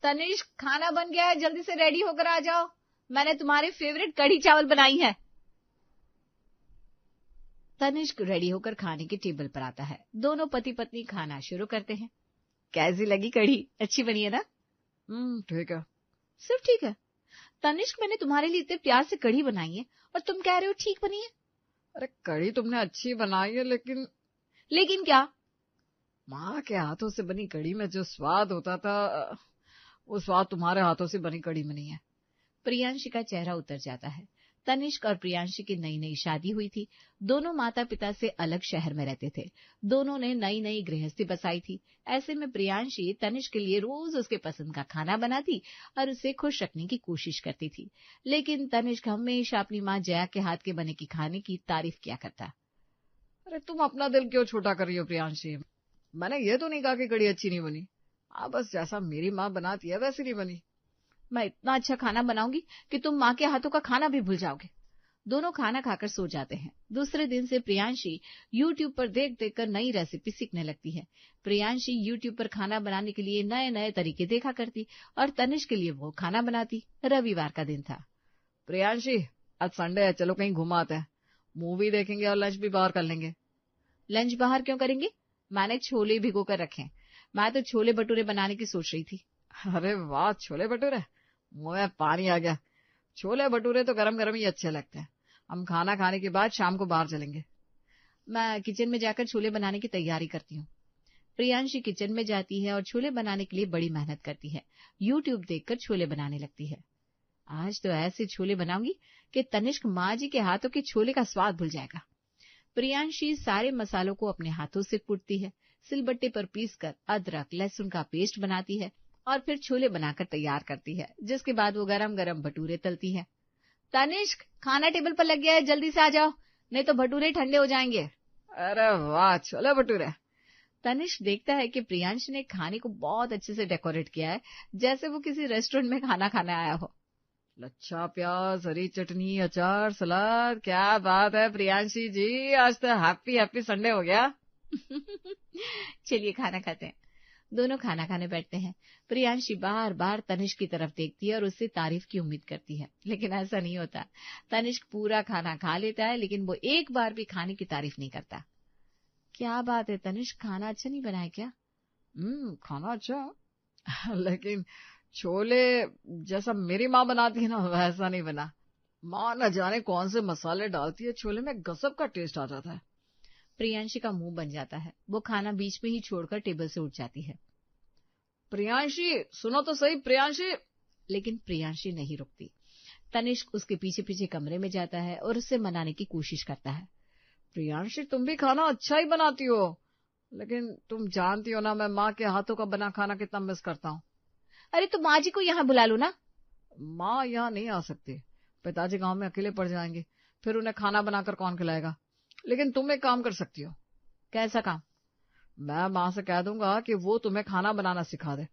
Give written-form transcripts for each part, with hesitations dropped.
तनिष्क, खाना बन गया है, जल्दी से रेडी होकर आ जाओ, मैंने तुम्हारे फेवरेट कढ़ी चावल बनाई है। तनिष्क रेडी होकर खाने के टेबल पर आता है। दोनों पति पत्नी खाना शुरू करते हैं। कैसी लगी कढ़ी? अच्छी बनी है ना? ठीक है। सिर्फ ठीक है? तनिष्क, मैंने तुम्हारे लिए इतने प्यार से कढ़ी बनाई है और तुम कह रहे हो ठीक बनी है? अरे कढ़ी तुमने अच्छी बनाई है, लेकिन क्या? माँ के हाथों से बनी कढ़ी में जो स्वाद होता था, वो स्वाद तुम्हारे हाथों से बनी कढ़ी में नहीं है। प्रियांशी का चेहरा उतर जाता है। तनिष्क और प्रियांशी की नई नई शादी हुई थी। दोनों माता पिता से अलग शहर में रहते थे। दोनों ने नई नई गृहस्थी बसाई थी। ऐसे में प्रियांशी तनिष्क के लिए रोज उसके पसंद का खाना बनाती और उसे खुश रखने की कोशिश करती थी। लेकिन तनिष्क हमेशा अपनी माँ जया के हाथ के बने की खाने की तारीफ किया करता। अरे तुम अपना दिल क्यों छोटा कर रही हो प्रियांशी? मैंने ये तो नहीं कहा कि कढ़ी अच्छी नहीं बनी। बस जैसा मेरी माँ बनाती है वैसी नहीं बनी। मैं इतना अच्छा खाना बनाऊंगी कि तुम माँ के हाथों का खाना भी भूल जाओगे। दोनों खाना खाकर सो जाते हैं। दूसरे दिन से प्रियांशी YouTube पर देख देख कर नई रेसिपी सीखने लगती है। प्रियांशी YouTube पर खाना बनाने के लिए नए नए तरीके देखा करती और तनिष्क के लिए वो खाना बनाती। रविवार का दिन था। प्रियांशी, आज संडे है, चलो कहीं घुमाते हैं, मूवी देखेंगे और लंच भी बाहर कर लेंगे। लंच बाहर क्यों करेंगे? मैंने छोले भिगो कर रखे। मैं तो छोले भटूरे बनाने की सोच रही थी। अरे वाह, छोले भटूरे! मुंह में पानी आ गया। छोले भटूरे तो गरम गरम ही अच्छे लगते हैं। हम खाना खाने के बाद शाम को बाहर चलेंगे। मैं किचन में जाकर छोले बनाने की तैयारी करती हूँ। प्रियांशी किचन में जाती है और छोले बनाने के लिए बड़ी मेहनत करती है। YouTube देखकर छोले बनाने लगती है। आज तो ऐसे छोले बनाऊंगी कि तनिष्क माँ जी के हाथों के छोले का स्वाद भूल जाएगा। प्रियांशी सारे मसालों को अपने हाथों से कूटती है। सिलबट्टे पर पीसकर अदरक लहसुन का पेस्ट बनाती है और फिर छोले बनाकर तैयार करती है, जिसके बाद वो गरम गरम भटूरे तलती है। तनिष्क, खाना टेबल पर लग गया है, जल्दी से आ जाओ, नहीं तो भटूरे ठंडे हो जाएंगे। अरे वाह, छोले भटूरे! तनिष्क देखता है कि प्रियांशी ने खाने को बहुत अच्छे से डेकोरेट किया है, जैसे वो किसी रेस्टोरेंट में खाना खाने आया हो। लच्छा प्याज, हरी चटनी, अचार, सलाद, क्या बात है प्रियांशी जी, आज तो हैप्पी हैप्पी संडे हो गया। चलिए खाना खाते हैं। दोनों खाना खाने बैठते हैं। प्रियांशी बार बार तनिष्क की तरफ देखती है और उससे तारीफ की उम्मीद करती है, लेकिन ऐसा नहीं होता। तनिष्क पूरा खाना खा लेता है, लेकिन वो एक बार भी खाने की तारीफ नहीं करता। क्या बात है तनिष्क, खाना अच्छा नहीं बना है क्या? खाना अच्छा लेकिन छोले जैसा मेरी माँ बनाती है ना, वैसा नहीं बना। माँ न जाने कौन से मसाले डालती है, छोले में गजब का टेस्ट आ जाता है। प्रियांशी का मुंह बन जाता है। वो खाना बीच में ही छोड़कर टेबल से उठ जाती है। प्रियांशी, सुनो तो सही प्रियांशी। लेकिन प्रियांशी नहीं रुकती। तनिष्क उसके पीछे पीछे कमरे में जाता है और उससे मनाने की कोशिश करता है। प्रियांशी, तुम भी खाना अच्छा ही बनाती हो, लेकिन तुम जानती हो ना मैं माँ के हाथों का बना खाना कितना मिस करता हूँ। अरे तो माँ जी को यहाँ बुला लो ना। माँ यहाँ नहीं आ सकती, पिताजी गांव में अकेले पड़ जाएंगे, फिर उन्हें खाना बनाकर कौन खिलाएगा। लेकिन तुम एक काम कर सकती हो। कैसा काम? मैं माँ से कह दूंगा कि वो तुम्हें खाना बनाना सिखा दे।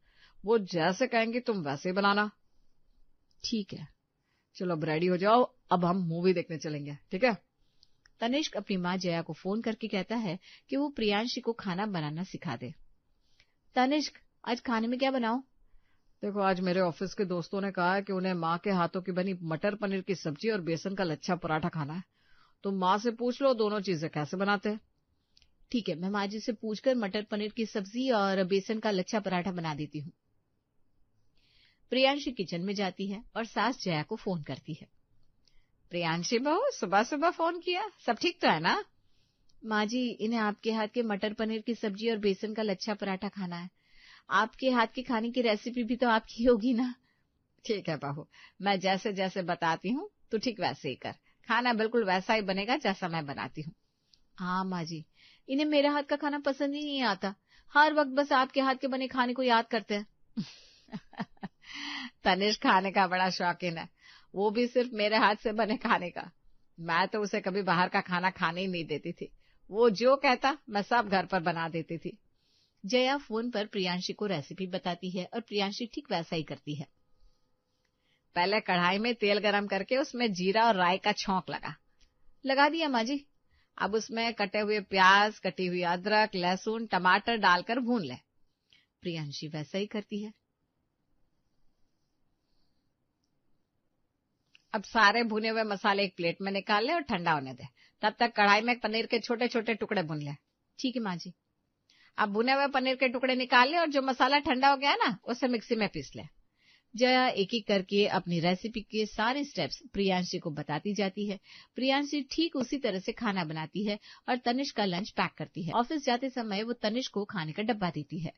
वो जैसे कहेंगी तुम वैसे ही बनाना। ठीक है। चलो अब रेडी हो जाओ, अब हम मूवी देखने चलेंगे, ठीक है? तनिष्क अपनी माँ जया को फोन करके कहता है कि वो प्रियांशी को खाना बनाना सिखा दे। तनिष्क, आज खाने में क्या बनाऊं? देखो, आज मेरे ऑफिस के दोस्तों ने कहा है कि उन्हें माँ के हाथों की बनी मटर पनीर की सब्जी और बेसन का लच्छा पराठा खाना है। तुम माँ से पूछ लो दोनों चीजें कैसे बनाते हैं। ठीक है, मैं माँ जी से पूछकर मटर पनीर की सब्जी और बेसन का लच्छा पराठा बना देती हूँ। प्रियांशी किचन में जाती है और सास जया को फोन करती है। प्रियांशी बहू, सुबह सुबह फोन किया, सब ठीक तो है ना? माँ जी, इन्हें आपके हाथ के मटर पनीर की सब्जी और बेसन का लच्छा पराठा खाना है। आपके हाथ के खाने की रेसिपी भी तो आपकी होगी ना? ठीक है बहू, मैं जैसे जैसे बताती हूँ तो ठीक वैसे ही कर। खाना बिल्कुल वैसा ही बनेगा जैसा मैं बनाती हूँ। हाँ माँ जी, इन्हें मेरे हाथ का खाना पसंद ही नहीं आता। हर वक्त बस आपके हाथ के बने खाने को याद करते हैं। तनिष्क खाने का बड़ा शौकीन है, वो भी सिर्फ मेरे हाथ से बने खाने का। मैं तो उसे कभी बाहर का खाना खाने ही नहीं देती थी। वो जो कहता मैं सब घर पर बना देती थी। जया फोन पर प्रियांशी को रेसिपी बताती है और प्रियांशी ठीक वैसा ही करती है। पहले कढ़ाई में तेल गरम करके उसमें जीरा और राई का छौंक लगा दिया माँ जी। अब उसमें कटे हुए प्याज, कटी हुई अदरक, लहसुन, टमाटर डालकर भून ले। प्रियांशी वैसा ही करती है। अब सारे भुने हुए मसाले एक प्लेट में निकाल ले और ठंडा होने दे। तब तक कढ़ाई में पनीर के छोटे छोटे टुकड़े भुन ले। ठीक है माँ जी। अब भुने हुए पनीर के टुकड़े निकाल ले और जो मसाला ठंडा हो गया ना उसे मिक्सी में पीस ले। जया एक एक करके अपनी रेसिपी के सारे स्टेप्स प्रियांशी को बताती जाती है। प्रियांशी ठीक उसी तरह से खाना बनाती है और तनिष्क का लंच पैक करती है। ऑफिस जाते समय वो तनिष्क को खाने का डब्बा देती है।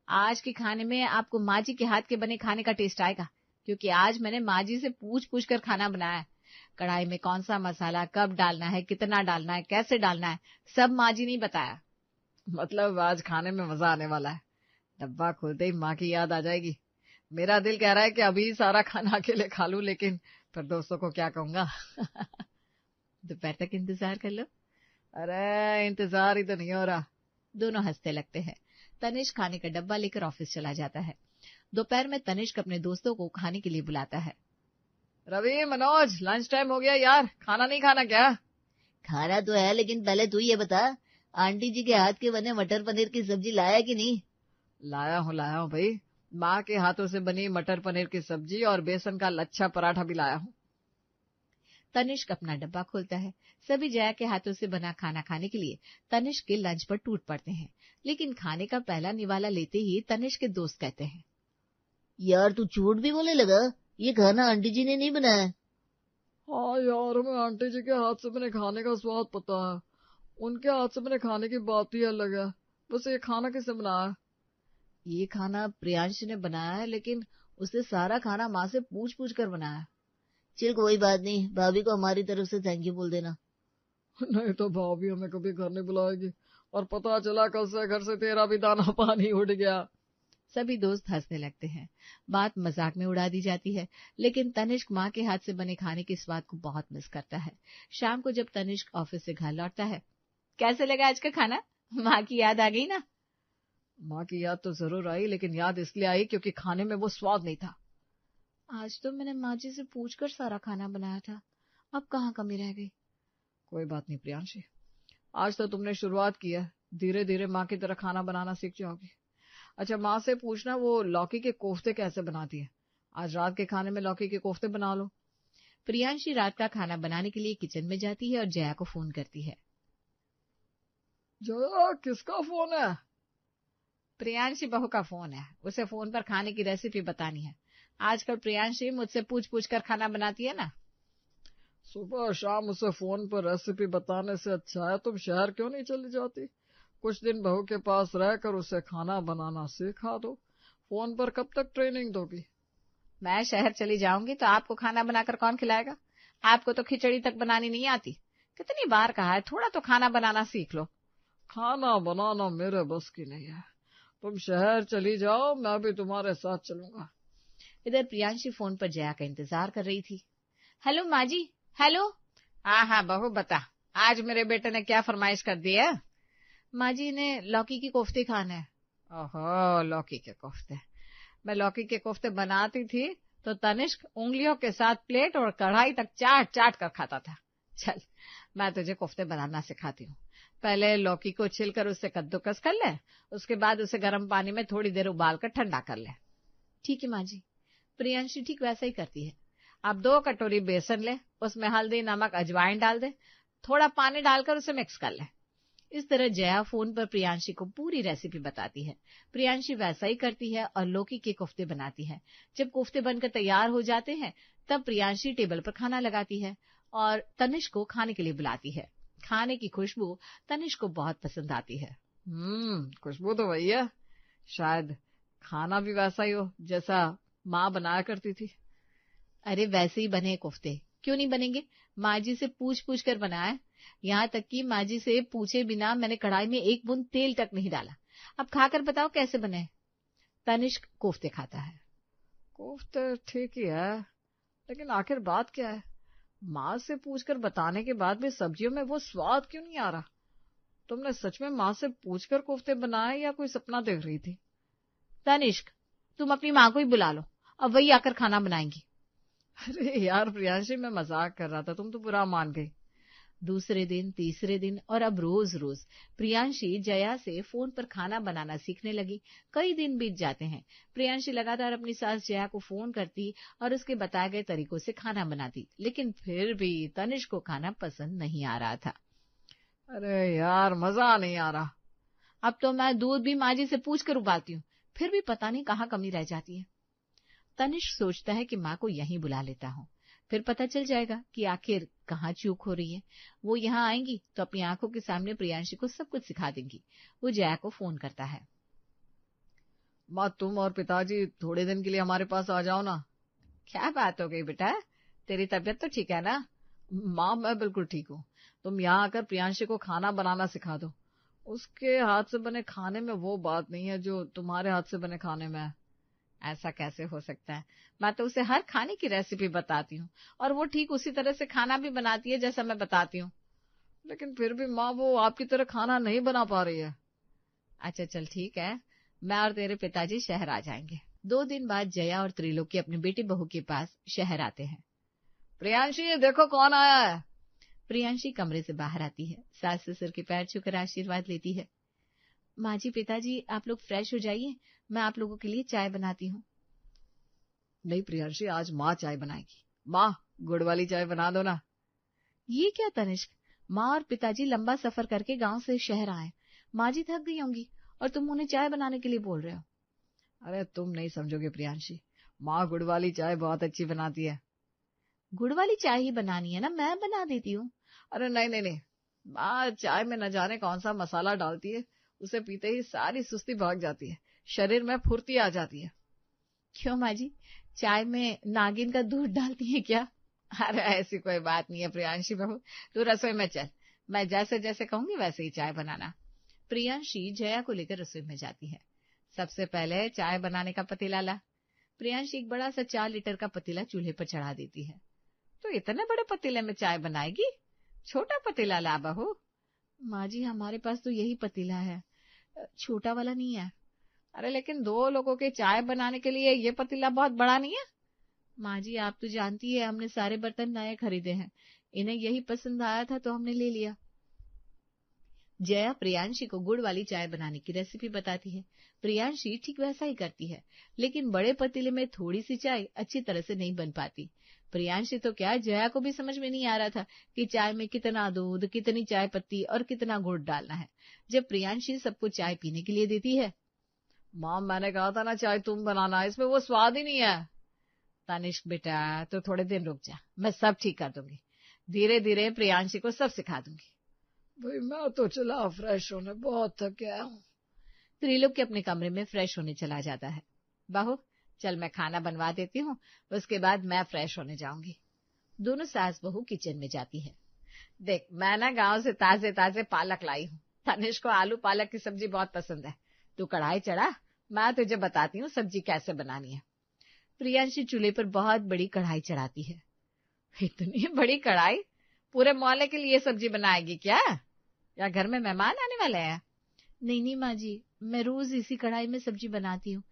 आज के खाने में आपको माँ जी के हाथ के बने खाने का टेस्ट आएगा, क्योंकि आज मैंने माँ जी से पूछ पूछ कर खाना बनाया है। कढ़ाई में कौन सा मसाला कब डालना है, कितना डालना है, कैसे डालना है, सब माँ जी ने बताया। मतलब आज खाने में मजा आने वाला है। डब्बा खोलते ही माँ की याद आ जाएगी। मेरा दिल कह रहा है कि अभी सारा खाना अकेले खा लूं, लेकिन फिर दोस्तों को क्या कहूंगा। दोपहर तक इंतजार कर लो। अरे इंतजार ही तो नहीं हो रहा। दोनों हंसते लगते हैं। तनिष्क खाने का डब्बा लेकर ऑफिस चला जाता है। दोपहर में तनिष्क अपने दोस्तों को खाने के लिए बुलाता है। रवि, मनोज, लंच टाइम हो गया यार, खाना नहीं खाना क्या? खाना तो है, लेकिन पहले तू ये बता, आंटी जी के हाथ के बने मटर पनीर की सब्जी लाया कि नहीं? लाया हूँ भाई। माँ के हाथों से बनी मटर पनीर की सब्जी और बेसन का लच्छा पराठा भी लाया हूँ। तनिष्क अपना डब्बा खोलता है। सभी जया के हाथों से बना खाना खाने के लिए तनिष्क के लंच पर टूट पड़ते हैं, लेकिन खाने का पहला निवाला लेते ही तनिष्क के दोस्त कहते हैं, यार तू झूठ भी बोलने लगा, ये खाना आंटी जी ने नहीं बनाया। हाँ यार, हमें आंटी जी के हाथ से बने खाने का स्वाद पता है, उनके हाथ से बने खाने की बात ही अलग है। बस ये खाना किसने बनाया? ये खाना प्रियांश ने बनाया है, लेकिन उसने सारा खाना माँ से पूछ पूछ कर बनाया। चल कोई बात नहीं, भाभी को हमारी तरफ से थैंक यू बोल देना। नहीं तो भाभी हमें कभी घर नहीं बुलाएगी, और पता चला कल से घर से तेरा भी दाना पानी उड़ गया। सभी दोस्त हंसने लगते हैं। बात मजाक में उड़ा दी जाती है, लेकिन तनिष्क माँ के हाथ से बने खाने के स्वाद को बहुत मिस करता है। शाम को जब तनिष्क ऑफिस से घर लौटता है, कैसे लगा आज का खाना? माँ की याद आ गई ना? माँ की याद तो जरूर आई, लेकिन याद इसलिए आई क्योंकि खाने में वो स्वाद नहीं था। आज तो मैंने माँ जी से पूछकर सारा खाना बनाया था, अब कहाँ कमी रह गई? कोई बात नहीं प्रियांशी, आज तो तुमने शुरुआत की है, धीरे धीरे माँ की तरह खाना बनाना सीख जाओगी। अच्छा, माँ से पूछना वो लौकी के कोफ्ते कैसे बनाती है। आज रात के खाने में लौकी के कोफ्ते बना लो। प्रियांशी रात का खाना बनाने के लिए किचन में जाती है और जया को फोन करती है। जया, किसका फोन है? प्रियांशी बहू का फोन है, उसे फोन पर खाने की रेसिपी बतानी है। आजकल प्रियांशी मुझसे पूछ पूछ कर खाना बनाती है ना। सुबह शाम उसे फोन पर रेसिपी बताने से अच्छा है तुम शहर क्यों नहीं चली जाती? कुछ दिन बहू के पास रहकर उसे खाना बनाना सिखा दो। फोन पर कब तक ट्रेनिंग दोगी? मैं शहर चली जाऊंगी तो आपको खाना बनाकर कौन खिलाएगा? आपको तो खिचड़ी तक बनानी नहीं आती। कितनी बार कहा है, थोड़ा तो खाना बनाना सीख लो। खाना बनाना मेरे बस की नहीं है, तुम शहर चली जाओ, मैं भी तुम्हारे साथ चलूंगा। इधर प्रियांशी फोन पर जया का इंतजार कर रही थी। हेलो माँ जी। हेलो। हाँ बहू बता, आज मेरे बेटे ने क्या फरमाइश कर दी है? माँ जी ने लौकी की कोफ्ते खाने हैं। ओहो, लौकी के कोफ्ते। मैं लौकी के कोफ्ते बनाती थी तो तनिष्क उंगलियों के साथ प्लेट और कढ़ाई तक चाट चाट कर खाता था। चल, मैं तुझे कोफ्ते बनाना सिखाती हूँ। पहले लौकी को छिलकर उससे कद्दूकस कर ले, उसके बाद उसे गर्म पानी में थोड़ी देर उबाल कर ठंडा कर ले। ठीक है माँ जी। प्रियांशी ठीक वैसा ही करती है। अब 2 कटोरी बेसन ले, उसमें हल्दी, नमक, अजवाइन डाल दे, थोड़ा पानी डालकर उसे मिक्स कर ले। इस तरह जया फोन पर प्रियांशी को पूरी रेसिपी बताती है। प्रियांशी वैसा ही करती है और लौकी के कोफ्ते बनाती है। जब कोफ्ते बनकर तैयार हो जाते हैं, तब प्रियांशी टेबल पर खाना लगाती है और तनिष्क को खाने के लिए बुलाती है। खाने की खुशबू तनिष्क को बहुत पसंद आती है। खुशबू तो वही है, शायद खाना भी वैसा ही हो जैसा माँ बनाया करती थी। अरे वैसे ही बने कोफ्ते, क्यों नहीं बनेंगे? माँ जी से पूछ पूछ कर बनाया, यहाँ तक कि माँ जी से पूछे बिना मैंने कढ़ाई में एक बूंद तेल तक नहीं डाला। अब खाकर बताओ कैसे बने? तनिष्क कोफ्ते खाता है। कोफ्ते ठीक ही है, लेकिन आखिर बात क्या है? माँ से पूछकर बताने के बाद भी सब्जियों में वो स्वाद क्यों नहीं आ रहा? तुमने सच में माँ से पूछकर कोफ्ते बनाए या कोई सपना देख रही थी? तनिष्क, तुम अपनी माँ को ही बुला लो, अब वही आकर खाना बनाएंगी। अरे यार प्रियांशी, मैं मजाक कर रहा था, तुम तो बुरा मान गई। दूसरे दिन, तीसरे दिन और अब रोज रोज प्रियांशी जया से फोन पर खाना बनाना सीखने लगी। कई दिन बीत जाते हैं। प्रियांशी लगातार अपनी सास जया को फोन करती और उसके बताए गए तरीकों से खाना बनाती, लेकिन फिर भी तनिष्क को खाना पसंद नहीं आ रहा था। अरे यार, मजा नहीं आ रहा। अब तो मैं दूध भी माँ जी से पूछ कर उबालती हूँ, फिर भी पता नहीं कहाँ कमी रह जाती है। तनिष्क सोचता है कि माँ को यहीं बुला लेता हूँ, फिर पता चल जाएगा कि आखिर कहाँ चूक हो रही है। वो यहाँ आएंगी तो अपनी आंखों के सामने प्रियांशी को सब कुछ सिखा देंगी। वो जया को फोन करता है। माँ, तुम और पिताजी थोड़े दिन के लिए हमारे पास आ जाओ ना। क्या बात हो गई बेटा, तेरी तबीयत तो ठीक है ना? माँ, मैं बिल्कुल ठीक हूँ। तुम यहाँ आकर प्रियांशी को खाना बनाना सिखा दो। उसके हाथ से बने खाने में वो बात नहीं है जो तुम्हारे हाथ से बने खाने में है। ऐसा कैसे हो सकता है? मैं तो उसे हर खाने की रेसिपी बताती हूँ और वो ठीक उसी तरह से खाना भी बनाती है जैसा मैं बताती हूँ। लेकिन फिर भी माँ, वो आपकी तरह खाना नहीं बना पा रही है। अच्छा चल ठीक है, मैं और तेरे पिताजी शहर आ जाएंगे। 2 दिन बाद जया और त्रिलोकी अपनी बेटी बहू के पास शहर आते हैं। प्रियांशी, ये देखो कौन आया है। प्रियांशी कमरे से बाहर आती है, सास ससुर के पैर छूकर आशीर्वाद लेती है। माँ जी, पिताजी, आप लोग फ्रेश हो जाइए, मैं आप लोगों के लिए चाय बनाती हूँ। नहीं प्रियांशी, आज माँ चाय बनाएगी। माँ, गुड़ वाली चाय बना दो ना। ये क्या तनिष्क, माँ और पिताजी लंबा सफर करके गांव से शहर आए, माँ जी थक गई होंगी और तुम उन्हें चाय बनाने के लिए बोल रहे हो। अरे तुम नहीं समझोगे प्रियांशी, माँ गुड़ वाली चाय बहुत अच्छी बनाती है। गुड़ वाली चाय ही बनानी है ना, मैं बना देती हूँ। अरे नहीं नहीं नहीं, माँ चाय में न जाने कौन सा मसाला डालती है, उसे पीते ही सारी सुस्ती भाग जाती है, शरीर में फुर्ती आ जाती है। क्यों माँ जी, चाय में नागिन का दूध डालती है क्या? अरे ऐसी कोई बात नहीं है प्रियांशी बहू, तू रसोई में चल, मैं जैसे जैसे कहूंगी वैसे ही चाय बनाना। प्रियांशी जया को लेकर रसोई में जाती है। सबसे पहले चाय बनाने का पतीला ला। प्रियांशी एक बड़ा सा 4 लीटर का पतीला चूल्हे पर चढ़ा देती है। तो इतने बड़े पतीले में चाय बनाएगी? छोटा पतीला ला बहू। माँ जी, हमारे पास तो यही पतीला है, छोटा वाला नहीं है। अरे लेकिन 2 लोगों के चाय बनाने के लिए ये पतीला बहुत बड़ा नहीं है? माँ जी, आप तो जानती है हमने सारे बर्तन नए खरीदे हैं, इन्हें यही पसंद आया था तो हमने ले लिया। जया प्रियांशी को गुड़ वाली चाय बनाने की रेसिपी बताती है। प्रियांशी ठीक वैसा ही करती है, लेकिन बड़े पतीले में थोड़ी सी चाय अच्छी तरह से नहीं बन पाती। प्रियांशी तो क्या, जया को भी समझ में नहीं आ रहा था कि चाय में कितना दूध, कितनी चाय पत्ती और कितना गुड़ डालना है। जब प्रियांशी सबको चाय पीने के लिए देती है। माँ, मैंने कहा था ना चाय तुम बनाना, इसमें वो स्वाद ही नहीं है। तनिष्क बेटा, तो थोड़े दिन रुक जा, मैं सब ठीक कर दूंगी। धीरे धीरे प्रियांशी को सब सिखा दूंगी। भाई मैं तो चला फ्रेश होने, बहुत थक गया हूँ। त्रिलोकी अपने कमरे में फ्रेश होने चला जाता है। बहू चल, मैं खाना बनवा देती हूँ, उसके बाद मैं फ्रेश होने जाऊंगी। दोनों सास बहू किचन में जाती है। देख, मैं ना गांव से ताजे ताजे पालक लाई हूँ। तनिष्क को आलू पालक की सब्जी बहुत पसंद है। तू कढ़ाई चढ़ा, मैं तुझे बताती हूँ सब्जी कैसे बनानी है। प्रियांशी चूल्हे पर बहुत बड़ी कढ़ाई चढ़ाती है। इतनी बड़ी कढ़ाई? पूरे मोहल्ले के लिए सब्जी बनाएगी क्या, या घर में मेहमान आने वाले हैं? नहीं नहीं माँ जी, मैं रोज इसी कढ़ाई में सब्जी बनाती हूँ।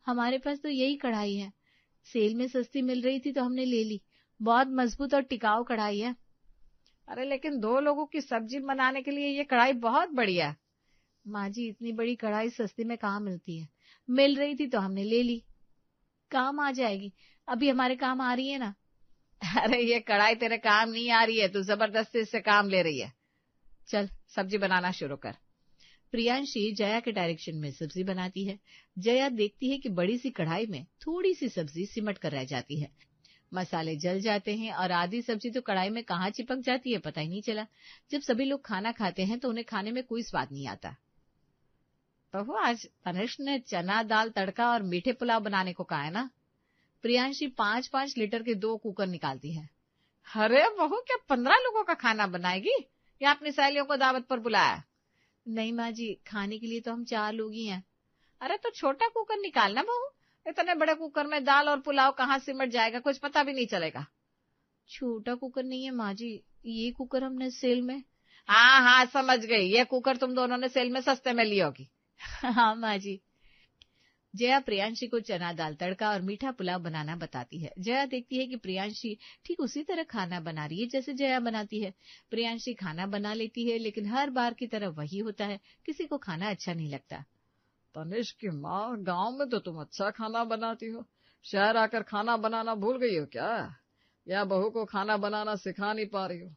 हमारे पास तो यही कढ़ाई है, सेल में सस्ती मिल रही थी तो हमने ले ली। बहुत मजबूत और टिकाऊ कढ़ाई है। अरे लेकिन 2 लोगों की सब्जी बनाने के लिए ये कढ़ाई बहुत बड़ी है। माँ जी, इतनी बड़ी कढ़ाई सस्ती में कहाँ मिलती है, मिल रही थी तो हमने ले ली। काम आ जाएगी, अभी हमारे काम आ रही है ना। अरे ये कढ़ाई तेरे काम नहीं आ रही है, तू जबरदस्ती इससे काम ले रही है। चल सब्जी बनाना शुरू कर। प्रियांशी जया के डायरेक्शन में सब्जी बनाती है। जया देखती है कि बड़ी सी कढ़ाई में थोड़ी सी सब्जी सिमट कर रह जाती है। मसाले जल जाते हैं और आधी सब्जी तो कढ़ाई में कहाँ चिपक जाती है पता ही नहीं चला। जब सभी लोग खाना खाते हैं तो उन्हें खाने में कोई स्वाद नहीं आता। बहू, आज तनिष्क ने चना दाल तड़का और मीठे पुलाव बनाने को कहा है ना? प्रियांशी 5-5 लीटर के 2 कुकर निकालती है। अरे बहू, क्या 15 लोगों का खाना बनाएगी या अपनी सहेलियों को दावत पर बुलाया? नहीं माँ जी, खाने के लिए तो हम 4 लोग ही हैं। अरे तो छोटा कुकर निकालना बहू, इतने बड़े कुकर में दाल और पुलाव कहाँ सिमट जाएगा, कुछ पता भी नहीं चलेगा। छोटा कुकर नहीं है माँ जी, ये कुकर हमने सेल में। हाँ हाँ समझ गई, ये कुकर तुम दोनों ने सेल में सस्ते में ली होगी। हाँ माँ जी। जया प्रियांशी को चना दाल तड़का और मीठा पुलाव बनाना बताती है। जया देखती है कि प्रियांशी ठीक उसी तरह खाना बना रही है जैसे जया बनाती है। प्रियांशी खाना बना लेती है, लेकिन हर बार की तरह वही होता है, किसी को खाना अच्छा नहीं लगता। तनिष्क की माँ, गांव में तो तुम अच्छा खाना बनाती हो, शहर आकर खाना बनाना भूल गई हो क्या? या बहू को खाना बनाना सिखा नहीं पा रही हो?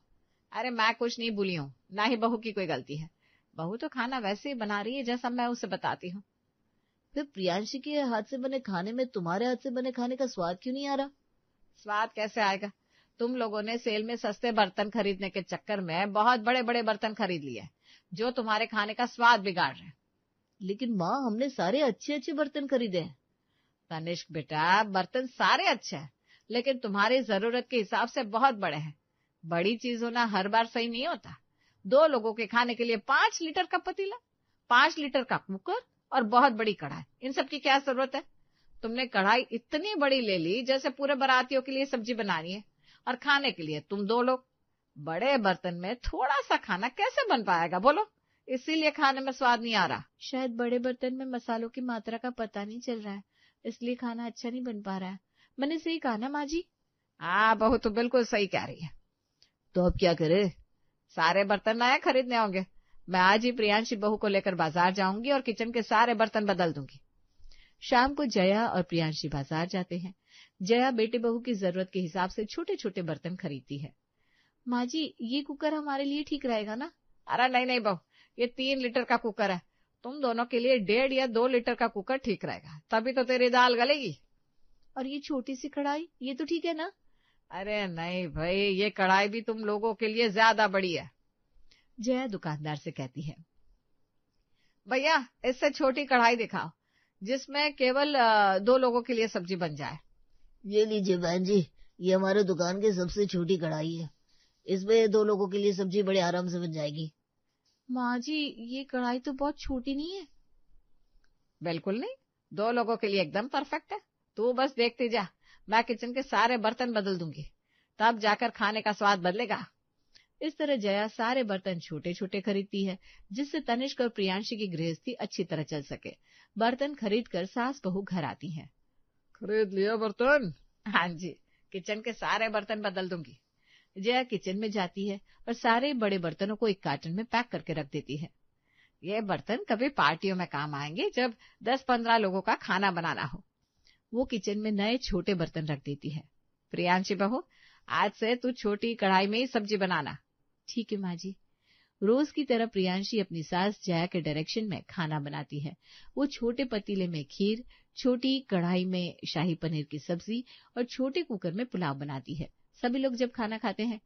अरे मैं कुछ नहीं भूली हूँ, ना ही बहू की कोई गलती है। बहू तो खाना वैसे ही बना रही है जैसा मैं उसे बताती हूँ। फिर प्रियांशी के हाथ से बने खाने में तुम्हारे हाथ से बने खाने का स्वाद क्यों नहीं आ रहा? स्वाद कैसे आएगा? तुम लोगों ने सेल में सस्ते बर्तन खरीदने के चक्कर में बहुत बड़े बड़े बर्तन खरीद लिए, जो तुम्हारे खाने का स्वाद बिगाड़ रहे हैं। लेकिन माँ, हमने सारे अच्छे अच्छे बर्तन खरीदे हैं। तनिष्क बेटा, बर्तन सारे अच्छे हैं, लेकिन तुम्हारी जरूरत के हिसाब से बहुत बड़े हैं। बड़ी चीज होना हर बार सही नहीं होता। 2 लोगों के खाने के लिए 5 लीटर का पतीला, 5 लीटर का कुकर और बहुत बड़ी कढ़ाई, इन सब की क्या जरूरत है? तुमने कढ़ाई इतनी बड़ी ले ली जैसे पूरे बारातियों के लिए सब्जी बनानी है, और खाने के लिए तुम 2 लोग। बड़े बर्तन में थोड़ा सा खाना कैसे बन पाएगा बोलो? इसीलिए खाने में स्वाद नहीं आ रहा। शायद बड़े बर्तन में मसालों की मात्रा का पता नहीं चल रहा है, इसलिए खाना अच्छा नहीं बन पा रहा है। मैंने सही कहा ना माँ जी? हाँ बहू तो बिल्कुल सही कह रही है। तो अब क्या करे? सारे बर्तन नए खरीदने होंगे। मैं आज ही प्रियांशी बहू को लेकर बाजार जाऊंगी और किचन के सारे बर्तन बदल दूंगी। शाम को जया और प्रियांशी बाजार जाते हैं। जया बेटे बहू की जरूरत के हिसाब से छोटे छोटे बर्तन खरीदती है। माँ जी, ये कुकर हमारे लिए ठीक रहेगा ना? अरे नहीं नहीं बहू, ये 3 लीटर का कुकर है। तुम दोनों के लिए 1.5 या 2 लीटर का कुकर ठीक रहेगा, तभी तो तेरी दाल गलेगी। और ये छोटी सी कढ़ाई, ये तो ठीक है ना? अरे नहीं भाई, ये कढ़ाई भी तुम लोगों के लिए ज्यादा बड़ी है। जया दुकानदार से कहती है। भैया, इससे छोटी कढ़ाई दिखाओ जिसमें केवल 2 लोगों के लिए सब्जी बन जाए। ये लीजिए बहन जी, ये हमारे दुकान की सबसे छोटी कढ़ाई है। इसमें 2 लोगों के लिए सब्जी बड़े आराम से बन जाएगी। माँ जी, ये कढ़ाई तो बहुत छोटी नहीं है। बिल्कुल नहीं, 2 लोगों के लिए एकदम परफेक्ट है। तू बस देखती जा, मैं किचन के सारे बर्तन बदल दूंगी, तब जाकर खाने का स्वाद बदलेगा। इस तरह जया सारे बर्तन छोटे छोटे खरीदती है, जिससे तनिष्क और प्रियांशी की गृहस्थी अच्छी तरह चल सके। बर्तन खरीद कर सास बहू घर आती हैं। खरीद लिया बर्तन? हाँ जी, किचन के सारे बर्तन बदल दूंगी। जया किचन में जाती है और सारे बड़े बर्तनों को एक कार्टन में पैक करके रख देती है। ये बर्तन कभी पार्टियों में काम आएंगे, जब 10-15 लोगों का खाना बनाना हो। वो किचन में नए छोटे बर्तन रख देती है। प्रियांशी बहू, आज से तू छोटी कढ़ाई में ही सब्जी बनाना। ठीक है माँ जी। रोज की तरह प्रियांशी अपनी सास जया के डायरेक्शन में खाना बनाती है। वो छोटे पतीले में खीर, छोटी कढ़ाई में शाही पनीर की सब्जी और छोटे कुकर में पुलाव बनाती है। सभी लोग जब खाना खाते हैं।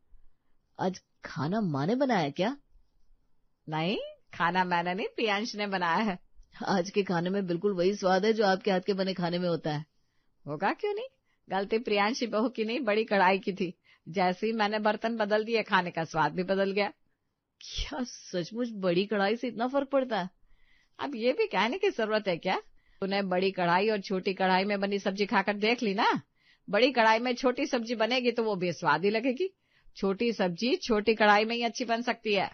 आज खाना माँ ने बनाया क्या? नहीं, खाना मैंने नहीं, प्रियांश ने बनाया है। आज के खाने में बिल्कुल वही स्वाद है जो आपके हाथ के बने खाने में होता है। होगा क्यों नहीं? गलती प्रियांशी बहू की नहीं, बड़ी कढ़ाई की थी। जैसे ही मैंने बर्तन बदल दिए, खाने का स्वाद भी बदल गया। क्या सचमुच बड़ी कढ़ाई से इतना फर्क पड़ता है? अब ये भी कहने की जरूरत है क्या? तूने बड़ी कढ़ाई और छोटी कढ़ाई में बनी सब्जी खाकर देख ली ना। बड़ी कढ़ाई में छोटी सब्जी बनेगी तो वो बेस्वाद ही लगेगी। छोटी सब्जी छोटी कढ़ाई में ही अच्छी बन सकती है।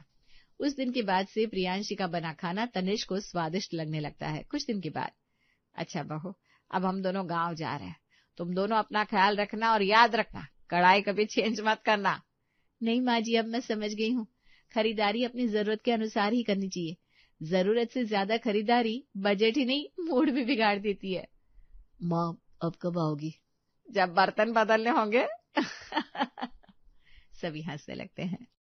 उस दिन के बाद से प्रियांशी का बना खाना तनिष्क को स्वादिष्ट लगने लगता है। कुछ दिन के बाद, अच्छा बहू, अब हम दोनों गांव जा रहे हैं। तुम दोनों अपना ख्याल रखना और याद रखना, कढ़ाई कभी चेंज मत करना। नहीं माँ जी, अब मैं समझ गई हूँ। खरीदारी अपनी जरूरत के अनुसार ही करनी चाहिए। जरूरत से ज्यादा खरीदारी बजट ही नहीं, मूड भी बिगाड़ देती है। माँ, अब कब आओगी? जब बर्तन बदलने होंगे। सभी हंसने लगते हैं।